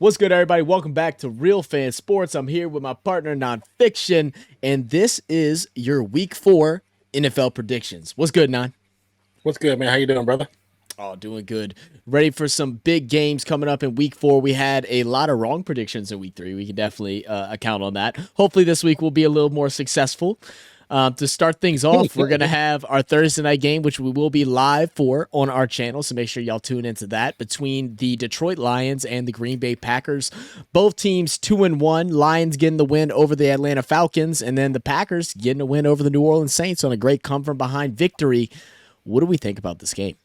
What's good, everybody? Welcome back to Real Fan Sports. I'm here with my partner, Nonpfixion, and this is your Week 4 NFL predictions. What's good, Non? What's good, man? How you doing, brother? Oh, doing good. Ready for some big games coming up in Week 4. We had a lot of wrong predictions in Week 3. We can definitely account on that. Hopefully, this week will be a little more successful. To start things off, we're going to have our Thursday night game, which we will be live for on our channel. So make sure y'all tune into that between the Detroit Lions and the Green Bay Packers. Both teams 2-1. Lions getting the win over the Atlanta Falcons, and then the Packers getting a win over the New Orleans Saints on a great come from behind victory. What do we think about this game?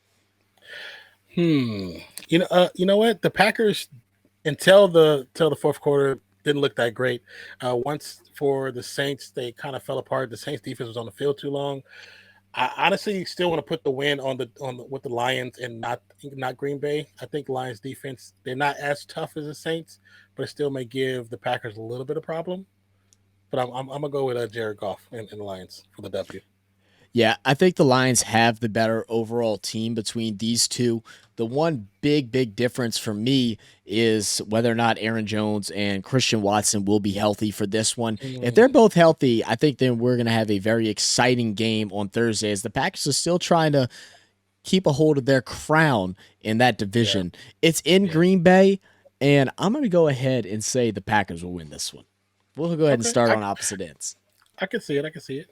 You know what? The Packers until the fourth quarter didn't look that great. Once for the Saints, they kind of fell apart. The Saints defense was on the field too long. I honestly still want to put the win on the with the Lions and not Green Bay. I think Lions defense, they're not as tough as the Saints, but it still may give the Packers a little bit of problem. But I'm gonna go with Jared Goff and the Lions for the W. Yeah, I think the Lions have the better overall team between these two. The one big difference for me is whether or not Aaron Jones and Christian Watson will be healthy for this one. If they're both healthy, I think then we're going to have a very exciting game on Thursday as the Packers are still trying to keep a hold of their crown in that division. Yeah. It's in Green Bay, and I'm going to go ahead and say the Packers will win this one. We'll go ahead and start on opposite ends. I can see it.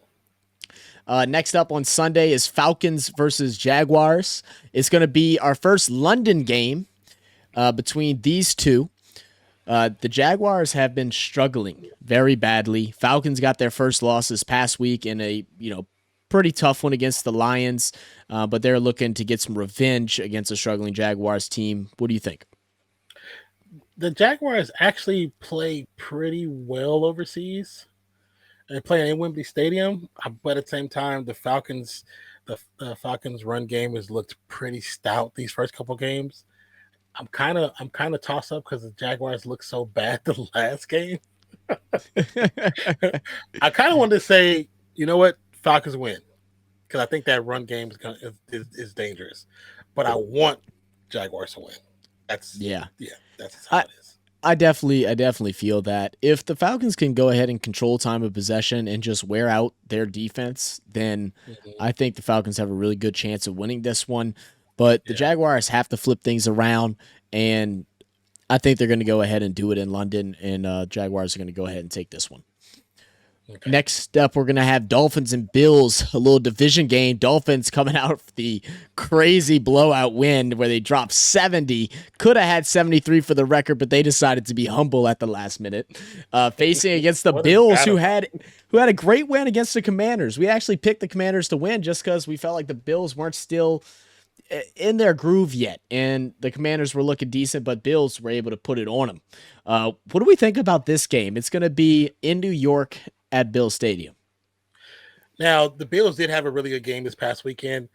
Next up on Sunday is Falcons versus Jaguars. It's going to be our first London game between these two. The Jaguars have been struggling very badly. Falcons got their first loss this past week in a pretty tough one against the Lions, but they're looking to get some revenge against a struggling Jaguars team. What do you think? The Jaguars actually play pretty well overseas. They're playing in Wembley Stadium, but at the same time, the Falcons run game has looked pretty stout these first couple games. I'm kind of tossed up because the Jaguars looked so bad the last game. I kind of wanted to say, you know what, Falcons win because I think that run game is dangerous, but I want Jaguars to win. That's how it is. I definitely feel that if the Falcons can go ahead and control time of possession and just wear out their defense, then I think the Falcons have a really good chance of winning this one. But the Jaguars have to flip things around, and I think they're going to go ahead and do it in London, and Jaguars are going to go ahead and take this one. Okay. Next up, we're going to have Dolphins and Bills, a little division game. Dolphins coming out of the crazy blowout win where they dropped 70. Could have had 73 for the record, but they decided to be humble at the last minute. Facing against the Bills, who had a great win against the Commanders. We actually picked the Commanders to win just because we felt like the Bills weren't still in their groove yet, and the Commanders were looking decent, but Bills were able to put it on them. What do we think about this game? It's going to be in New York at Bill Stadium. Now, the Bills did have a really good game this past weekend,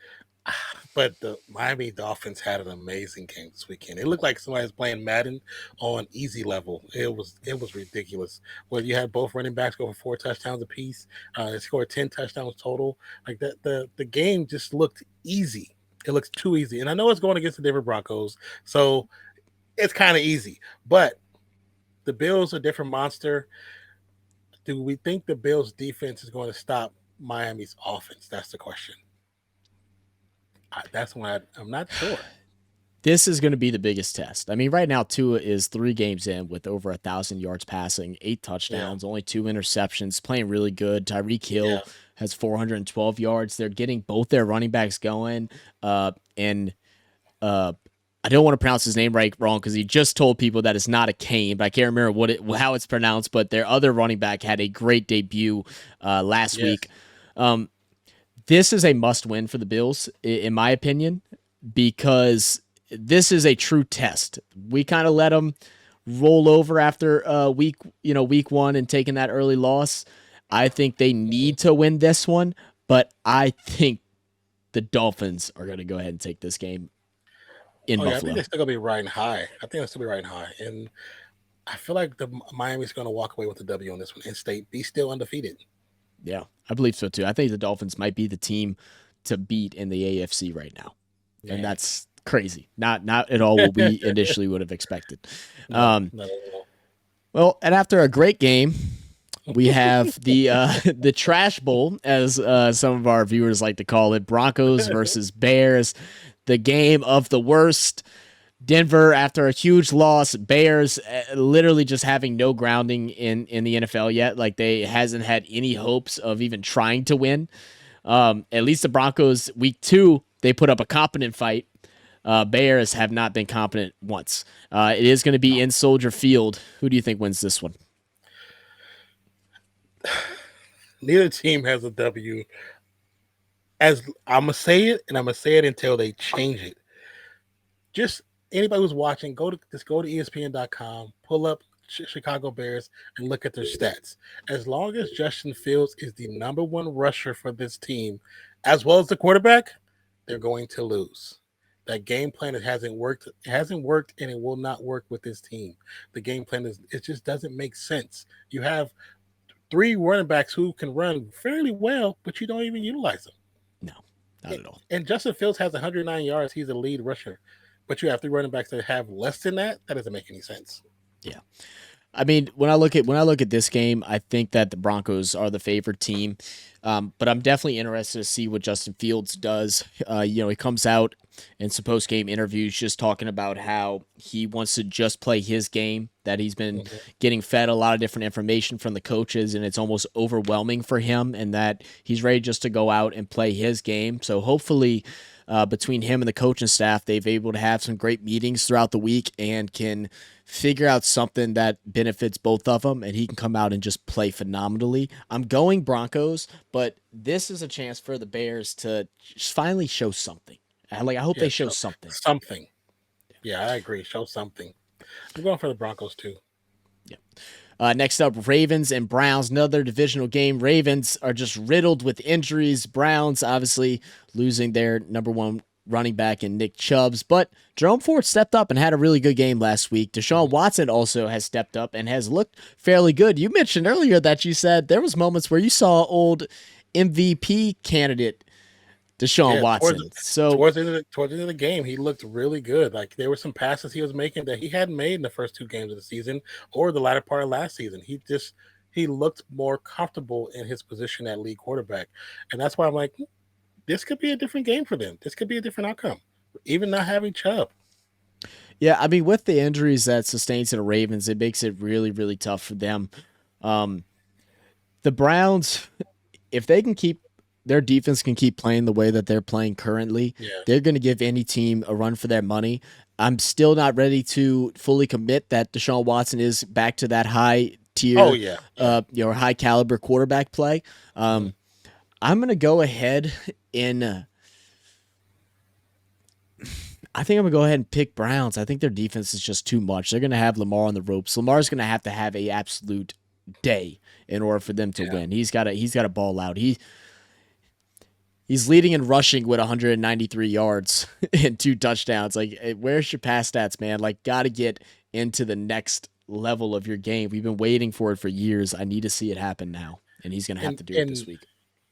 but the Miami Dolphins had an amazing game this weekend. It looked like somebody was playing Madden on easy level. It was ridiculous. Where you had both running backs go for 4 touchdowns apiece. They scored 10 touchdowns total. Like that, the game just looked easy. It looks too easy. And I know it's going against the Denver Broncos, so it's kind of easy. But the Bills are a different monster. Do we think the Bills' defense is going to stop Miami's offense? That's the question. That's why I'm not sure. This is going to be the biggest test. I mean, right now, Tua is 3 games in with over 1,000 yards passing, 8 touchdowns, only 2 interceptions, playing really good. Tyreek Hill has 412 yards. They're getting both their running backs going. I don't want to pronounce his name wrong because he just told people that it's not a Kane, but I can't remember how it's pronounced. But their other running back had a great debut last week. This is a must-win for the Bills, in my opinion, because this is a true test. We kind of let them roll over after week 1 and taking that early loss. I think they need to win this one, but I think the Dolphins are going to go ahead and take this game. Buffalo. I think they're still going to be riding high. And I feel like Miami's going to walk away with the W on this one and be still undefeated. Yeah, I believe so too. I think the Dolphins might be the team to beat in the AFC right now. Yeah. And that's crazy. Not at all what we initially would have expected. No, Um, not at all. well, and after a great game, we have the the trash bowl, as some of our viewers like to call it, Broncos versus Bears, the game of the worst. Denver, after a huge loss, Bears literally just having no grounding in the NFL yet. Like they hasn't had any hopes of even trying to win. At least the Broncos, week 2, they put up a competent fight. Bears have not been competent once. It is going to be in Soldier Field. Who do you think wins this one? Neither team has a W. As I'm gonna say it, and I'm gonna say it until they change it. Just anybody who's watching, go to ESPN.com, pull up Chicago Bears, and look at their stats. As long as Justin Fields is the number 1 rusher for this team, as well as the quarterback, they're going to lose. That game plan, it hasn't worked. It hasn't worked, and it will not work with this team. The game plan it just doesn't make sense. You have 3 running backs who can run fairly well, but you don't even utilize them. No, not at all. And Justin Fields has 109 yards. He's a lead rusher. But you have 3 running backs that have less than that. That doesn't make any sense. Yeah. I mean, when I look at this game, I think that the Broncos are the favored team, but I'm definitely interested to see what Justin Fields does. He comes out in some post game interviews just talking about how he wants to just play his game. That he's been getting fed a lot of different information from the coaches, and it's almost overwhelming for him, and that he's ready just to go out and play his game. So hopefully, between him and the coaching staff, they've able to have some great meetings throughout the week and can figure out something that benefits both of them, and he can come out and just play phenomenally. I'm going Broncos, but this is a chance for the Bears to just finally show something. I hope they show something. Something. Yeah, I agree. Show something. I'm going for the Broncos too. Yeah. Next up, Ravens and Browns, another divisional game. Ravens are just riddled with injuries. Browns obviously losing their number 1 running back in Nick Chubbs, but Jerome Ford stepped up and had a really good game last week. Deshaun Watson also has stepped up and has looked fairly good. You mentioned earlier that you said there was moments where you saw old MVP candidate Deshaun Watson. Towards the end of the game, he looked really good. Like there were some passes he was making that he hadn't made in the first 2 games of the season or the latter part of last season. He looked more comfortable in his position at lead quarterback. And that's why I'm like, this could be a different game for them. This could be a different outcome, even not having Chubb. Yeah, I mean, with the injuries that sustained to the Ravens, it makes it really, really tough for them. The Browns, if they can keep their defense can keep playing the way that they're playing currently, they're going to give any team a run for their money. I'm still not ready to fully commit that Deshaun Watson is back to that high tier, high caliber quarterback play. I'm going to go ahead and I think I'm going to go ahead and pick Browns. I think their defense is just too much. They're going to have Lamar on the ropes. Lamar's going to have a absolute day in order for them to win. He's got to ball out. He's leading in rushing with 193 yards and 2 touchdowns. Like, where's your pass stats, man? Like, got to get into the next level of your game. We've been waiting for it for years. I need to see it happen now, and he's going to have to do it this week.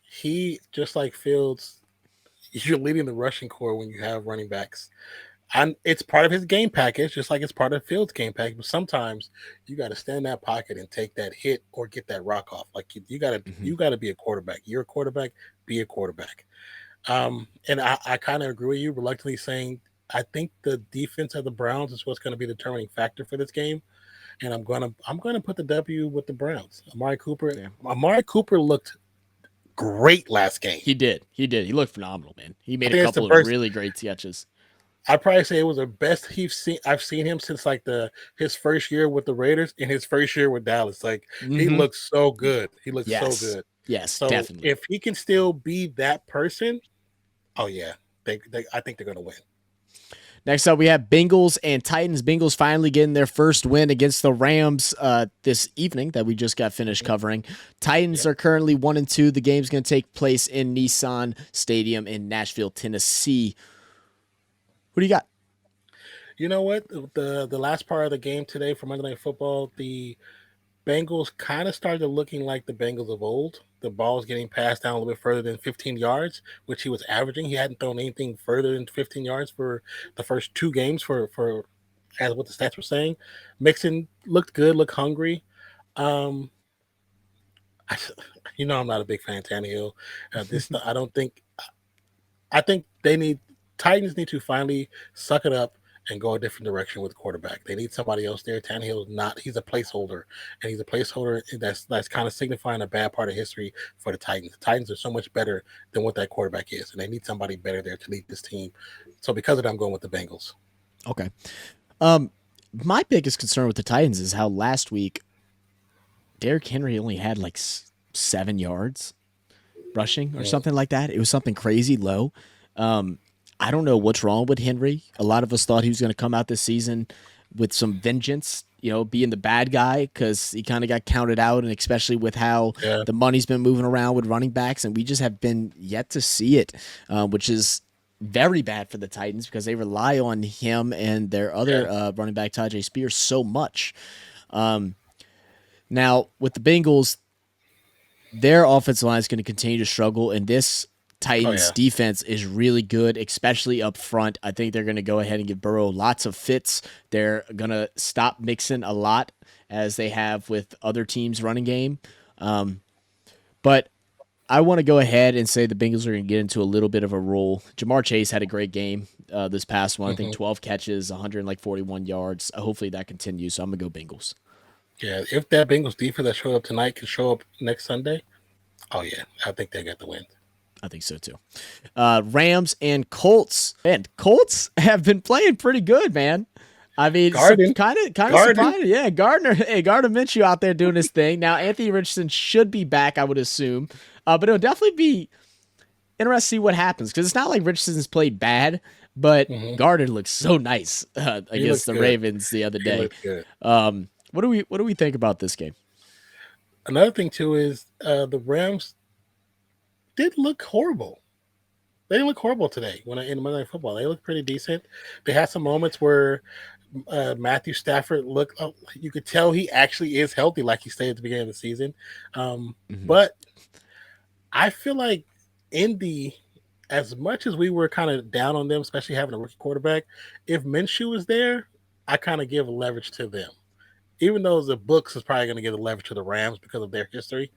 He, just like Fields, you're leading the rushing core when you have running backs. And it's part of his game package, just like it's part of Fields' game package. But sometimes you got to stand in that pocket and take that hit or get that rock off. Like you got to be a quarterback. You're a quarterback. Be a quarterback. And I kind of agree with you, reluctantly saying I think the defense of the Browns is what's going to be the determining factor for this game. And I'm gonna put the W with the Browns. Amari Cooper looked great last game. He did. He looked phenomenal, man. He made a couple of really great catches. I'd probably say it was the best I've seen him since like his first year with the Raiders and his first year with Dallas. Like he looked so good. He looked so good. Yes, so definitely. If he can still be that person, oh yeah, I think they're gonna win. Next up, we have Bengals and Titans. Bengals finally getting their first win against the Rams this evening that we just got finished covering. Titans are currently 1-2. The game's going to take place in Nissan Stadium in Nashville, Tennessee. Who do you got? You know what? The last part of the game today for Monday Night Football, the Bengals kind of started looking like the Bengals of old. The ball's getting passed down a little bit further than 15 yards, which he was averaging. He hadn't thrown anything further than 15 yards for the first two games for as what the stats were saying. Mixon looked good, looked hungry. Um, I, I'm not a big fan of Tannehill. I don't think. I think Titans need to finally suck it up and go a different direction with quarterback. They need somebody else there. Tannehill's not. He's a placeholder, and he's a placeholder that's kind of signifying a bad part of history for the Titans. The Titans are so much better than what that quarterback is, and they need somebody better there to lead this team. So because of that, I'm going with the Bengals. Okay. My biggest concern with the Titans is how last week Derrick Henry only had like 7 yards rushing or something like that. It was something crazy low. I don't know what's wrong with Henry. A lot of us thought he was going to come out this season with some vengeance, being the bad guy because he kind of got counted out, and especially with how the money's been moving around with running backs, and we just have been yet to see it, which is very bad for the Titans because they rely on him and their other running back, Tajay Spears, so much. Now, with the Bengals, their offensive line is going to continue to struggle, and this Titans defense is really good, especially up front. I think they're going to go ahead and give Burrow lots of fits. They're going to stop Mixon a lot, as they have with other teams' running game. But I want to go ahead and say the Bengals are going to get into a little bit of a roll. Jamar Chase had a great game this past one. I think 12 catches, 141 yards. Hopefully that continues, so I'm going to go Bengals. Yeah, if that Bengals defense that showed up tonight can show up next Sunday, oh yeah, I think they got the win. I think so too. Rams and Colts. And Colts have been playing pretty good, man. I mean, kind of surprising. Yeah, Gardner Minshew out there doing his thing. Now, Anthony Richardson should be back, I would assume. But it'll definitely be interesting to see what happens, because it's not like Richardson's played bad, but Gardner looks so nice against the Ravens the other day. What do we think about this game? Another thing too is the Rams did look horrible. They didn't look horrible today in Monday Night Football. They looked pretty decent. They had some moments where Matthew Stafford looked. You could tell he actually is healthy, like he stayed at the beginning of the season. But I feel like Indy, as much as we were kind of down on them, especially having a rookie quarterback, if Minshew was there, I kind of give leverage to them. Even though the books is probably going to give the leverage to the Rams because of their history,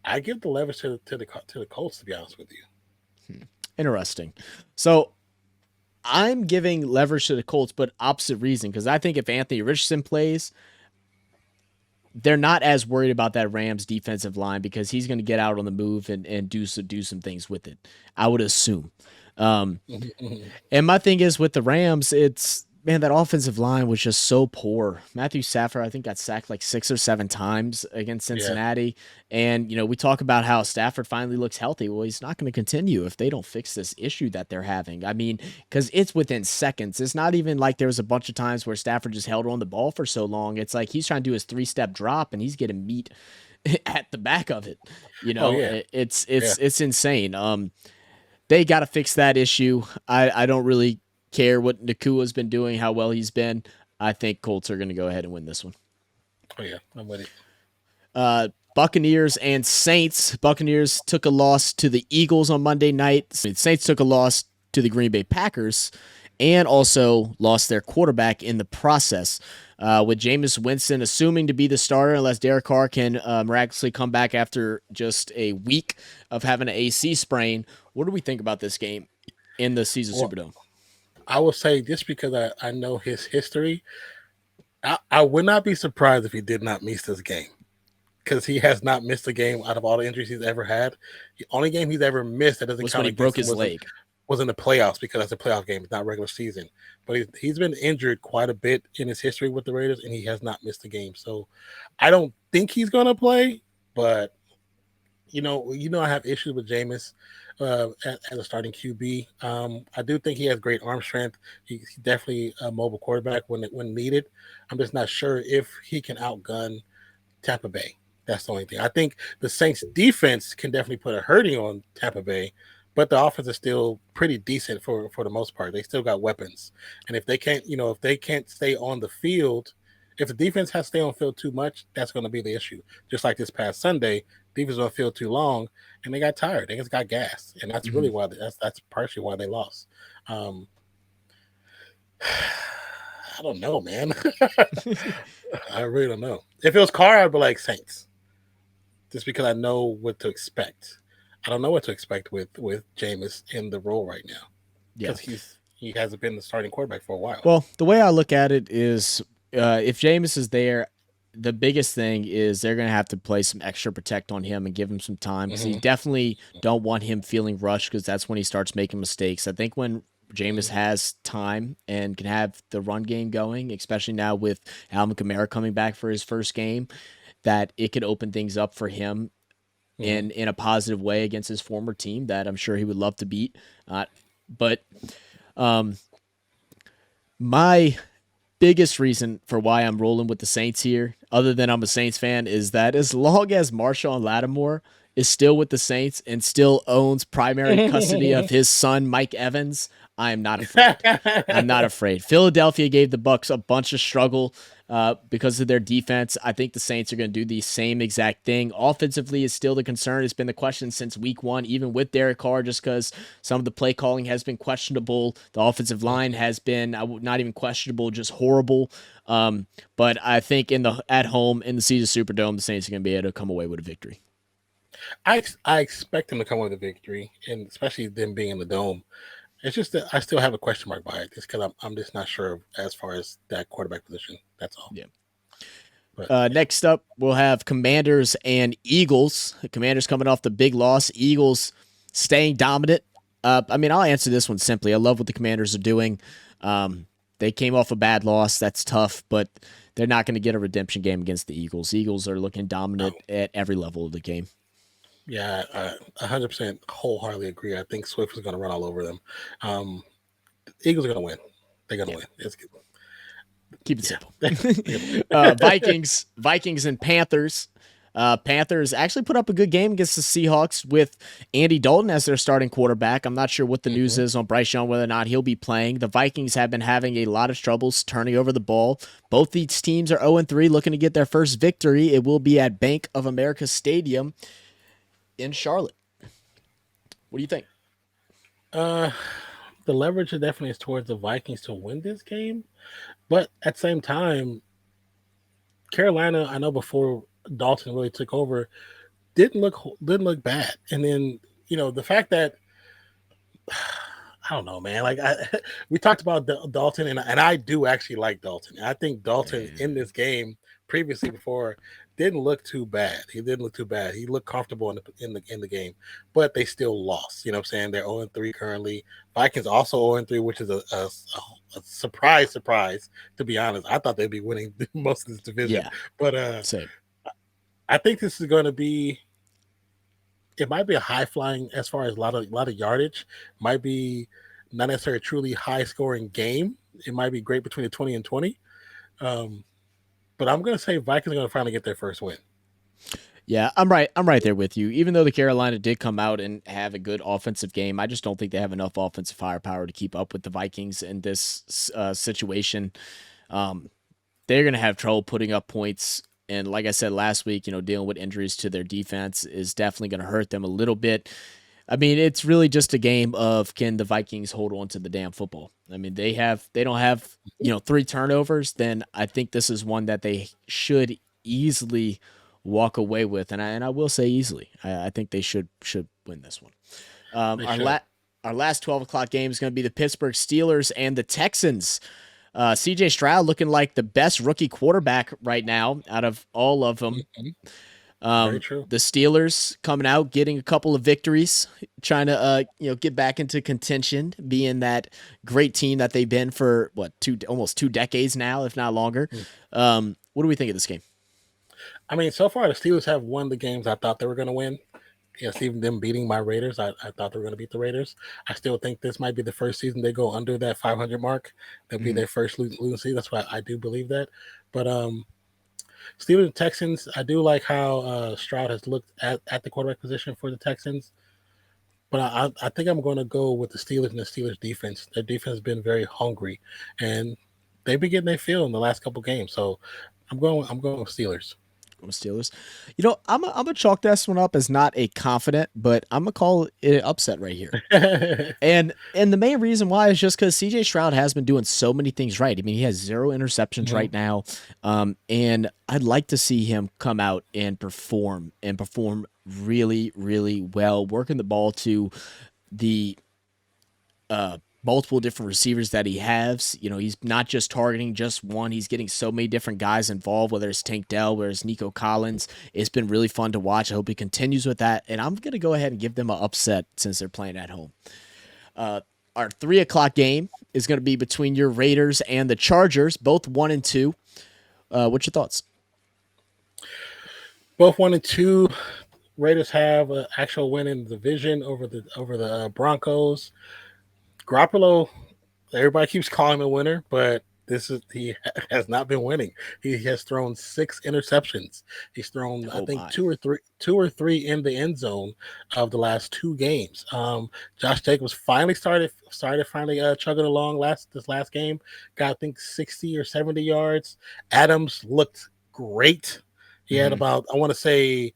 I give the leverage to the Colts, to be honest with you. Interesting. So I'm giving leverage to the Colts, but opposite reason, because I think if Anthony Richardson plays, they're not as worried about that Rams defensive line because he's going to get out on the move and do some things with it, I would assume. And my thing is with the Rams, it's, man, that offensive line was just so poor. Matthew Stafford, I think, got sacked like 6 or 7 times against Cincinnati. Yeah. And, we talk about how Stafford finally looks healthy. Well, he's not going to continue if they don't fix this issue that they're having. I mean, because it's within seconds. It's not even like there was a bunch of times where Stafford just held on the ball for so long. It's like he's trying to do his 3-step drop and he's getting meat at the back of it. It's insane. They got to fix that issue. I don't really care what Nakua's been doing, how well he's been. I think Colts are going to go ahead and win this one. Oh yeah, I'm with it. Buccaneers and Saints. Buccaneers took a loss to the Eagles on Monday night. Saints took a loss to the Green Bay Packers and also lost their quarterback in the process. With Jameis Winston assuming to be the starter unless Derek Carr can miraculously come back after just a week of having an AC sprain. What do we think about this game in the Caesars Superdome? I will say, just because I know his history, I would not be surprised if he did not miss this game, because he has not missed a game out of all the injuries he's ever had. The only game he's ever missed that doesn't count when he broke his leg was in the playoffs, because that's a playoff game. It's not regular season. But he's been injured quite a bit in his history with the Raiders, and he has not missed a game. So I don't think he's going to play, but I have issues with Jameis as a starting QB. I do think he has great arm strength. He's definitely a mobile quarterback when needed. I'm just not sure if he can outgun Tampa Bay. That's the only thing. I think the Saints defense can definitely put a hurting on Tampa Bay, but the offense is still pretty decent for the most part. They still got weapons. And if they can't stay on the field, If the defense has to stay on field too much, that's going to be the issue. Just like this past Sunday, defense on field too long, and they got tired. They just got gassed, and that's really why that's partially why they lost. I don't know, man. I really don't know. If it was Carr, I'd be like Saints, just because I know what to expect. I don't know what to expect with Jameis in the role right now because he hasn't been the starting quarterback for a while. Well, the way I look at it is, if Jameis is there, the biggest thing is they're going to have to play some extra protect on him and give him some time because you definitely don't want him feeling rushed because that's when he starts making mistakes. I think when Jameis has time and can have the run game going, especially now with Alvin Kamara coming back for his first game, that it could open things up for him in a positive way against his former team that I'm sure he would love to beat. But my biggest reason for why I'm rolling with the Saints here, other than I'm a Saints fan, is that as long as Marshawn Lattimore is still with the Saints and still owns primary custody of his son, Mike Evans, I am not afraid. I'm not afraid. Philadelphia gave the Bucs a bunch of struggle because of their defense. I think the Saints are going to do the same exact thing. Offensively is still the concern. It's been the question since week one, even with Derek Carr, just because some of the play calling has been questionable. The offensive line has been not even questionable, just horrible. But I think at home in the Caesars Superdome, the Saints are going to be able to come away with a victory. I expect them to come with a victory, and especially them being in the dome. It's just that I still have a question mark by it, just because I'm just not sure as far as that quarterback position. That's all. Yeah. But, next up, we'll have Commanders and Eagles. The Commanders coming off the big loss. Eagles staying dominant. I mean, I'll answer this one simply. I love what the Commanders are doing. They came off a bad loss. That's tough, but they're not going to get a redemption game against the Eagles. Eagles are looking dominant at every level of the game. Yeah, 100% wholeheartedly agree. I think Swift is going to run all over them. Eagles are going to win. They're going to win. It's good. Keep it simple. Vikings and Panthers. Panthers actually put up a good game against the Seahawks with Andy Dalton as their starting quarterback. I'm not sure what the news is on Bryce Young, whether or not he'll be playing. The Vikings have been having a lot of troubles turning over the ball. Both these teams are 0-3, looking to get their first victory. It will be at Bank of America Stadium in Charlotte. What do you think? The leverage definitely is towards the Vikings to win this game, but at the same time, Carolina, I know before Dalton really took over, didn't look bad. And then the fact that I don't know, man. Like we talked about Dalton, and I do actually like Dalton. I think Dalton in this game previously before didn't look too bad. He didn't look too bad. He looked comfortable in the game, but they still lost. You know what I'm saying? They're 0-3 currently. Vikings also 0-3, which is a surprise. To be honest, I thought they'd be winning most of this division. Yeah, but same. I think this is going to be. It might be a high flying as far as a lot of yardage. Might be not necessarily a truly high scoring game. It might be great between the 20 and 20. But I'm going to say Vikings are going to finally get their first win. Yeah, I'm right there with you. Even though the Carolina did come out and have a good offensive game, I just don't think they have enough offensive firepower to keep up with the Vikings in this situation. They're going to have trouble putting up points. And like I said last week, dealing with injuries to their defense is definitely going to hurt them a little bit. I mean, it's really just a game of can the Vikings hold on to the damn football. I mean, they don't have 3 turnovers. Then I think this is one that they should easily walk away with, and I will say easily. I think they should win this one. Our last 12 o'clock game is going to be the Pittsburgh Steelers and the Texans. CJ Stroud looking like the best rookie quarterback right now out of all of them. Very true. The Steelers coming out, getting a couple of victories, trying to get back into contention, being that great team that they've been for almost 2 decades now, if not longer. What do we think of this game? I mean, so far the Steelers have won the games I thought they were going to win. Yes, even them beating my Raiders, I thought they were going to beat the Raiders. I still think this might be the first season they go under that 500 mark. That'll be their first losing season. That's why I do believe that. But Steelers and Texans, I do like how Stroud has looked at the quarterback position for the Texans. But I think I'm going to go with the Steelers and the Steelers defense. Their defense has been very hungry, and they've been getting their feel in the last couple games. So I'm going with Steelers. Steelers. I'm gonna chalk this one up as not a confident, but I'm gonna call it an upset right here. And the main reason why is just because CJ Stroud has been doing so many things right. I mean, he has 0 interceptions right now, and I'd like to see him come out and perform really, really well, working the ball to the multiple different receivers that he has. He's not just targeting just one. He's getting so many different guys involved, whether it's Tank Dell, whether it's Nico Collins. It's been really fun to watch. I hope he continues with that. And I'm going to go ahead and give them an upset since they're playing at home. Our 3:00 game is going to be between your Raiders and the Chargers, both 1-2. What's your thoughts? Both 1-2. Raiders have an actual win in the division over the Broncos. Garoppolo, everybody keeps calling him a winner, but he has not been winning. He has thrown 6 interceptions. He's thrown, I think, two or three in the end zone of the last 2 games. Josh Jacobs finally started chugging along this last game. Got, I think, 60 or 70 yards. Adams looked great. He had about, I want to say,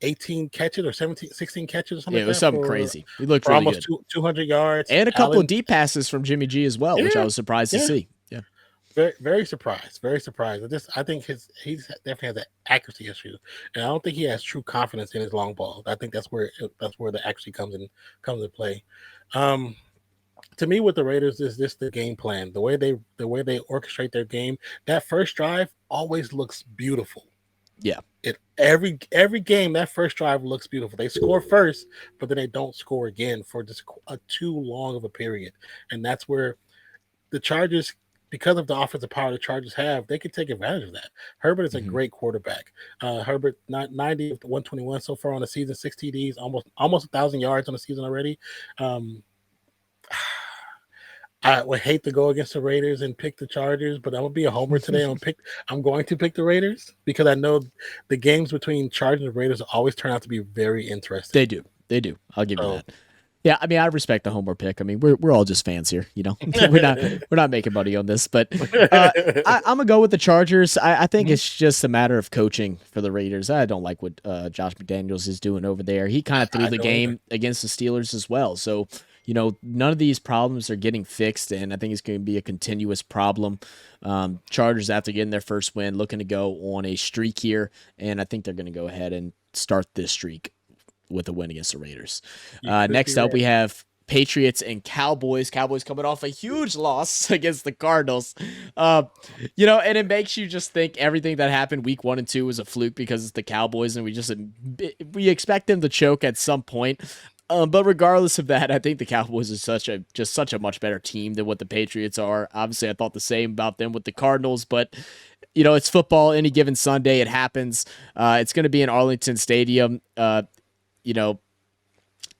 18 catches or 16 catches or something. Yeah, it was something crazy. He looked for really almost good. 200 yards. And a couple of deep passes from Jimmy G as well, which I was surprised to see. Yeah. Very, very surprised. Very surprised. I think he definitely has an accuracy issue. And I don't think he has true confidence in his long ball. I think that's where the accuracy comes in play. To me, with the Raiders, is this the game plan? The way they orchestrate their game, that first drive always looks beautiful. Yeah. Every game, that first drive looks beautiful. They score first, but then they don't score again for just too long of a period. And that's where the Chargers, because of the offensive power the Chargers have, they can take advantage of that. Herbert is a great quarterback. Herbert, 90 of 121 so far on the season, 6 TDs, almost 1,000 yards on the season already. I would hate to go against the Raiders and pick the Chargers, but I'm gonna be a homer today. I'm going to pick the Raiders because I know the games between Chargers and Raiders always turn out to be very interesting. They do. I'll give you that. Yeah, I mean, I respect the homer pick. I mean, we're all just fans here, we're not making money on this, but I'm gonna go with the Chargers. I think it's just a matter of coaching for the Raiders. I don't like what Josh McDaniels is doing over there. He kind of threw the game against the Steelers as well, so. None of these problems are getting fixed, and I think it's going to be a continuous problem. Chargers, after getting their first win, looking to go on a streak here, and I think they're going to go ahead and start this streak with a win against the Raiders. Next up, we have Patriots and Cowboys. Cowboys coming off a huge loss against the Cardinals. And it makes you just think everything that happened week 1 and 2 was a fluke because it's the Cowboys, and we expect them to choke at some point. But regardless of that, I think the Cowboys is such a much better team than what the Patriots are. Obviously, I thought the same about them with the Cardinals, but it's football. Any given Sunday, it happens. It's going to be in Arlington Stadium, or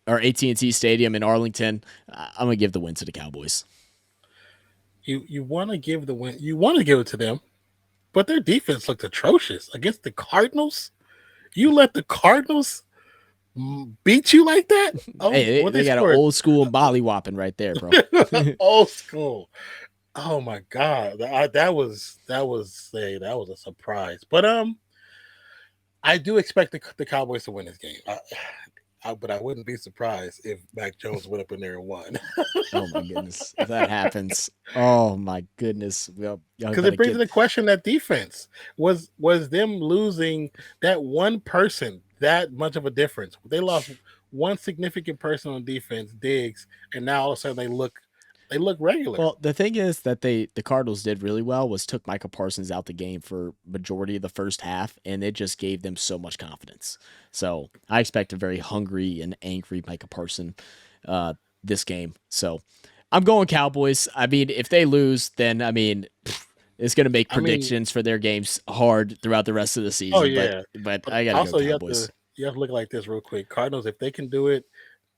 AT&T Stadium in Arlington. I'm going to give the win to the Cowboys. You want to give the win? You want to give it to them, but their defense looked atrocious against the Cardinals. You let the Cardinals beat you like that? Oh, hey, they got an old school Bali whopping right there, bro. Old school. Oh my God, that was a surprise. But I do expect the Cowboys to win this game. But I wouldn't be surprised if Mac Jones went up in there and won. Oh my goodness, if that happens, oh my goodness, because it brings into question that defense was them losing that one person. That much of a difference. They lost one significant person on defense, Diggs, and now all of a sudden they look regular. Well, the thing is that the Cardinals did really well was took Micah Parsons out the game for majority of the first half, and it just gave them so much confidence. So I expect a very hungry and angry Micah Parsons this game. So I'm going Cowboys. I mean, if they lose, then it's going to make predictions for their games hard throughout the rest of the season. Oh, yeah. But I got to go Cowboys. You have to look like this real quick. Cardinals, if they can do it,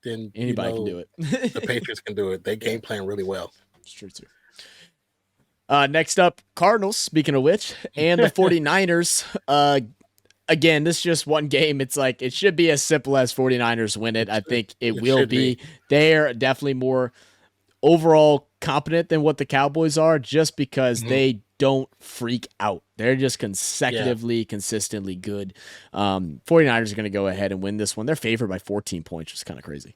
then anybody can do it. The Patriots can do it. They game plan really well. It's true, too. Next up, Cardinals, speaking of which, and the 49ers. Again, this is just one game. It's like it should be as simple as 49ers win it. I think it will be. They're definitely more overall competent than what the Cowboys are just because they don't freak out. They're just consecutively, consistently good. 49ers are going to go ahead and win this one. They're favored by 14 points, which is kind of crazy.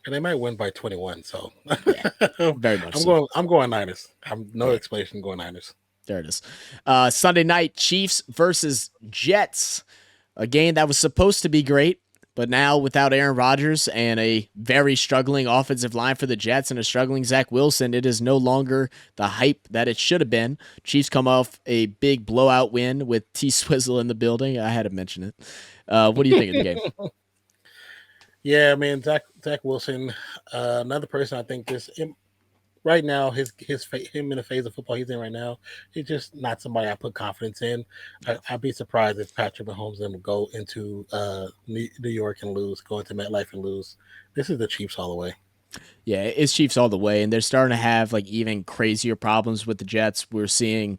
And they might win by 21. So yeah, very much. I'm going Niners. I'm no explanation. Going Niners. There it is. Sunday night, Chiefs versus Jets. A game that was supposed to be great, but now without Aaron Rodgers and a very struggling offensive line for the Jets and a struggling Zach Wilson, it is no longer the hype that it should have been. Chiefs come off a big blowout win with T-Swizzle in the building. I had to mention it. What do you think of the game? Yeah, man, Zach Wilson, another person I think right now, him in the phase of football he's in right now, he's just not somebody I put confidence in. I'd be surprised if Patrick Mahomes would go into New York and lose, go into MetLife and lose. This is the Chiefs all the way. Yeah, it's Chiefs all the way, and they're starting to have like even crazier problems with the Jets. We're seeing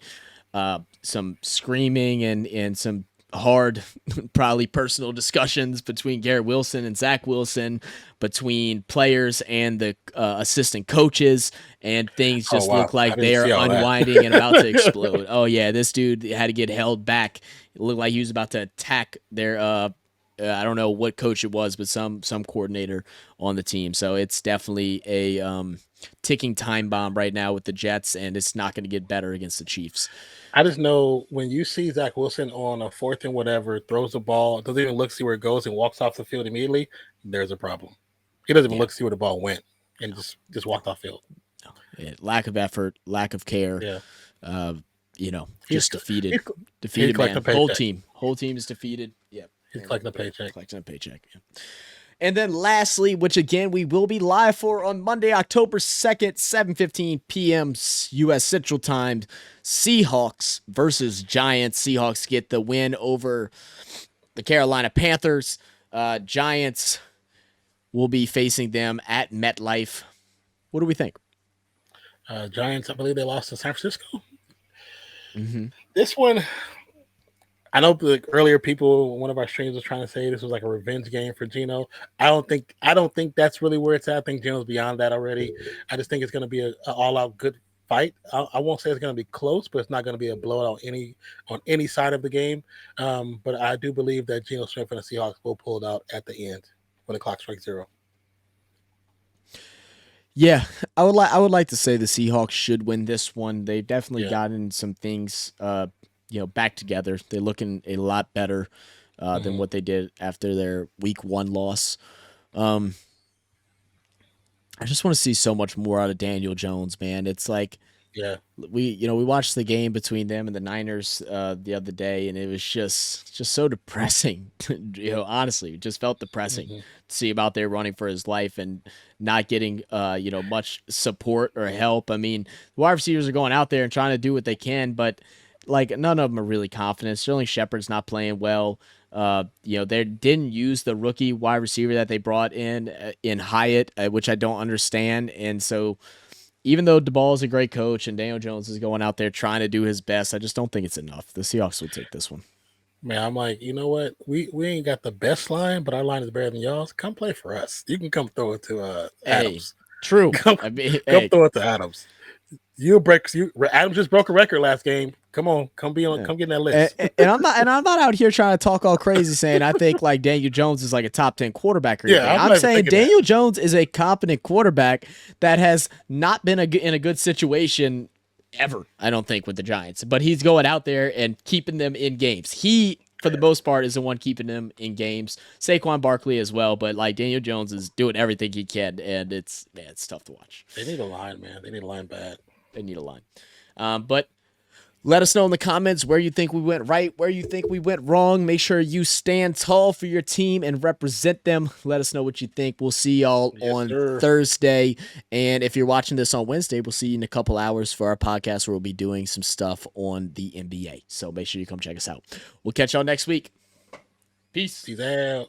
some screaming and some hard, probably personal discussions between Garrett Wilson and Zach Wilson, between players and the assistant coaches, and things just look like they are unwinding and about to explode. Oh yeah, this dude had to get held back. It looked like he was about to attack their I don't know what coach it was, but some coordinator on the team. So it's definitely a ticking time bomb right now with the Jets, and it's not going to get better against the Chiefs. I just know when you see Zach Wilson on a 4th and whatever, throws the ball, doesn't even look, see where it goes, and walks off the field immediately, there's a problem. He doesn't even look, see where the ball went, and just walked off field. Yeah, lack of effort, lack of care. Yeah. Just defeated. Defeated, man. Whole team is defeated. Yeah. He's collecting a paycheck. Yeah. And then lastly, which again we will be live for on Monday, October 2nd, 7:15 p.m. U.S. Central Time, Seahawks versus Giants. Seahawks get the win over the Carolina Panthers. Giants will be facing them at MetLife. What do we think? Giants, I believe they lost to San Francisco. Mm-hmm. This one, I know the earlier people, one of our streams was trying to say this was like a revenge game for Geno. I don't think that's really where it's at. I think Geno's beyond that already. I just think it's going to be an all-out good fight. I won't say it's going to be close, but it's not going to be a blowout on any side of the game. But I do believe that Geno Smith and the Seahawks will pull it out at the end when the clock strikes 0. Yeah, I would like to say the Seahawks should win this one. They've definitely gotten some things back together. They're looking a lot better than what they did after their week 1 loss. I just want to see so much more out of Daniel Jones, man. It's like, we watched the game between them and the Niners the other day, and it was just so depressing. Honestly, it just felt depressing to see him out there running for his life and not getting much support or help. I mean, the wide receivers are going out there and trying to do what they can, but like none of them are really confident. Sterling Shepard's not playing well. They didn't use the rookie wide receiver that they brought in Hyatt, which I don't understand. And so even though DeBall is a great coach and Daniel Jones is going out there trying to do his best, I just don't think it's enough. The Seahawks will take this one. Man, I'm like, you know what? We ain't got the best line, but our line is better than y'all's. Come play for us. You can come throw it to Adams. True. Come throw it to Adams. Adams just broke a record last game. Come on, come get in that list. And I'm not out here trying to talk all crazy saying I think like Daniel Jones is like a top 10 quarterback or anything. I'm saying Daniel Jones is a competent quarterback that has not been in a good situation ever, I don't think, with the Giants. But he's going out there and keeping them in games. He, for the most part, is the one keeping them in games. Saquon Barkley as well, but like Daniel Jones is doing everything he can, and it's tough to watch. They need a line, man. They need a line bad. They need a line. But let us know in the comments where you think we went right, where you think we went wrong. Make sure you stand tall for your team and represent them. Let us know what you think. We'll see y'all on Thursday. And if you're watching this on Wednesday, we'll see you in a couple hours for our podcast where we'll be doing some stuff on the NBA. So make sure you come check us out. We'll catch y'all next week. Peace. Peace out.